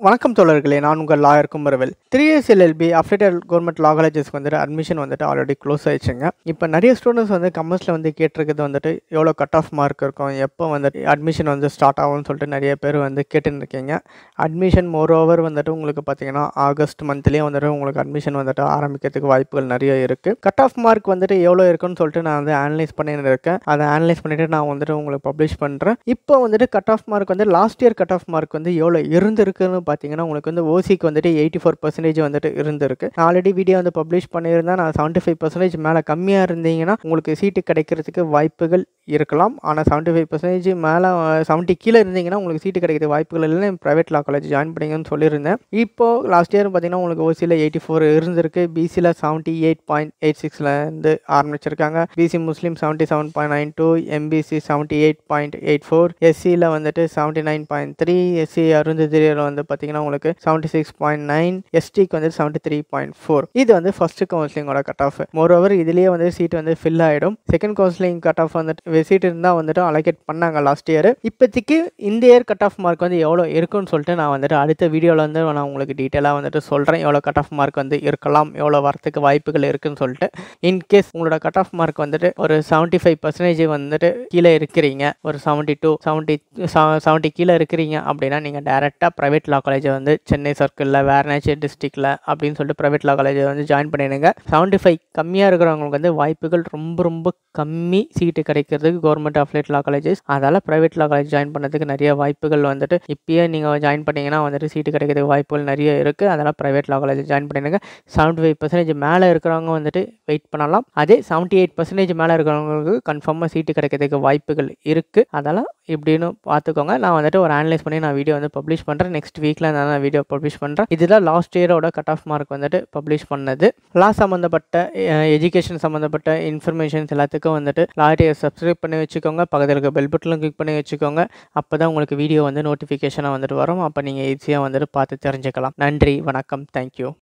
வணக்கம் தோழர்களே, நான் உங்கள் lawyer Kumaravel. 3 LLB affiliated government law காலேஜஸ்க்கு வந்துட்டு அட்மிஷன் வந்துட்டு ஆல்ரெடி க்ளோஸ் ஆயிடுச்சுங்க. இப்போ நிறைய ஸ்டூடெண்ட்ஸ் வந்து கமெண்ட்ஸில் வந்து கேட்டிருக்கிறது வந்துட்டு எவ்வளோ கட் ஆஃப் மார்க் இருக்கும், எப்போ வந்துட்டு அட்மிஷன் வந்து ஸ்டார்ட் ஆகும்னு சொல்லிட்டு நிறைய பேர் வந்து கேட்டுன்னு இருக்கீங்க. அட்மிஷன் மோரோவர் வந்துட்டு உங்களுக்கு பார்த்தீங்கன்னா ஆகஸ்ட் மந்த்லேயே வந்துட்டு உங்களுக்கு அட்மிஷன் வந்துட்டு ஆரம்பிக்கிறதுக்கு வாய்ப்புகள் நிறைய இருக்குது. கட் ஆஃப் மார்க் வந்துட்டு எவ்வளோ இருக்குன்னு சொல்லிட்டு நான் வந்து அனலைஸ் பண்ணிட்டு இருக்கேன். அதை அனலைஸ் பண்ணிவிட்டு நான் வந்துட்டு உங்களுக்கு பப்ளிஷ் பண்ணுறேன். இப்போ வந்துட்டு கட் ஆஃப் மார்க் வந்து last year cut off mark வந்து எவ்வளோ இருந்திருக்குன்னு பார்த்தீங்கன்னா உங்களுக்கு வந்து ஓசிக்கு வந்துட்டு 84% வந்துட்டு இருந்திருக்கு. நான் ஆல்ரெடி வீடியோ வந்து பப்ளிஷ் பண்ணியிருந்தேன். நான் 75% மேலே கம்மியாக இருந்தீங்கன்னா உங்களுக்கு சீட்டு கிடைக்கிறதுக்கு வாய்ப்புகள் இருக்கலாம். ஆனால் 75% மேலே 70 கீழே இருந்தீங்கன்னா உங்களுக்கு சீட்டு கிடைக்கிறது வாய்ப்புகள் இல்லைன்னு ப்ரைவேட் லா காலேஜ் ஜாயின் பண்ணிங்கன்னு சொல்லியிருந்தேன். இப்போது லாஸ்ட் இயர் பார்த்தீங்கன்னா உங்களுக்கு ஓசியில் 84 இருந்திருக்கு. பிசியில் 78.86 ஆரம்பிச்சிருக்காங்க. பிசி முஸ்லீம் 77.92, எம்பிசி 78.84, எஸ்சியில் வந்துட்டு 79.3, எஸ்சி அருந்ததியர் வந்து பார்த்தீங்கன்னா உங்களுக்கு 76.9, எஸ்டிக்கு வந்து 73.4. இது வந்து ஃபர்ஸ்ட் கவுன்சிலிங்கோட கட் ஆஃப். மோரோவர் இதுலேயே வந்து சீட் வந்து ஃபில் ஆகிடும். செகண்ட் கவுன்சிலிங் கட் ஆஃப் வந்துட்டு சீட் இருந்தால் வந்துட்டு அலோகேட் பண்ணாங்க லாஸ்ட் இயர். இப்போதைக்கு இந்த இயர் கட் ஆஃப் மார்க் வந்து எவ்வளோ இருக்குன்னு சொல்லிட்டு நான் வந்துட்டு அடுத்த வீடியோவில் வந்து நான் உங்களுக்கு டீட்டெயிலாக வந்துட்டு சொல்கிறேன். எவ்வளோ கட் ஆஃப் மார்க் வந்து இருக்கலாம், எவ்வளோ வரத்துக்கு வாய்ப்புகள் இருக்குன்னு சொல்லிட்டு. இன்கேஸ் உங்களோட கட் ஆஃப் மார்க் வந்துட்டு ஒரு 75% வந்துட்டு கீழே இருக்கிறீங்க, ஒரு 70 கீழே இருக்கிறீங்க அப்படின்னா நீங்கள் டேரெக்டாக ப்ரைவேட் லா காலேஜை வந்து சென்னை சர்க்கிளில் வேறனாச்சு டிஸ்ட்ரிக்டில் அப்படின்னு சொல்லிட்டு ப்ரைவேட் லா காலேஜை வந்து ஜாயின் பண்ணிடுங்க. 75 கம்மியாக இருக்கிறவங்களுக்கு வந்து வாய்ப்புகள் ரொம்ப ரொம்ப கம்மி சீட்டு கிடைக்கிறதுக்கு கவர்மெண்ட் அஃபிலியேட் லா காலேஜஸ். அதால் ப்ரைவேட் லா காலேஜ் ஜாயின் பண்ணதுக்கு நிறைய வாய்ப்புகள் வந்துட்டு இப்பயே நீங்கள் ஜாயின் பண்ணிங்கன்னா வந்துட்டு சீட்டு கிடைக்கிறதுக்கு வாய்ப்புகள் நிறைய இருக்குது. அதனால் ப்ரைவேட் லா காலேஜ் ஜாயின் பண்ணிடுங்க. 75% மேலே இருக்கிறவங்க வந்துட்டு வெயிட் பண்ணலாம். அதே 78% மேலே இருக்கிறவங்களுக்கு கன்ஃபார்மாக சீட்டு கிடைக்கிறதுக்கு வாய்ப்புகள் இருக்குது. அதெல்லாம் இப்படின்னு பார்த்துக்கோங்க. நான் வந்துட்டு ஒரு அனலைஸ் பண்ணி நான் வீடியோ வந்து பப்ளிஷ் பண்ணுறேன். நெக்ஸ்ட் வீக்கில் நான் வீடியோ பப்ளிஷ் பண்ணுறேன். இதுதான் லாஸ்ட் இயரோட கட் ஆஃப் மார்க் வந்துட்டு பப்ளிஷ் பண்ணது. லா சம்மந்தப்பட்ட எஜுகேஷன் சம்மந்தப்பட்ட இன்ஃபர்மேஷன்ஸ் எல்லாத்துக்கும் வந்துட்டு லாயரை சப்ஸ்கிரைப் பண்ணி வச்சுக்கோங்க. பக்கத்தில் இருக்க பெல் பட்டனும் கிளிக் பண்ணி வச்சுக்கோங்க. அப்போ தான் உங்களுக்கு வீடியோ வந்து நோட்டிஃபிகேஷனாக வந்துட்டு வரும். அப்போ நீங்கள் ஈஸியாக வந்துட்டு பார்த்து தெரிஞ்சுக்கலாம். நன்றி, வணக்கம், தேங்க்யூ.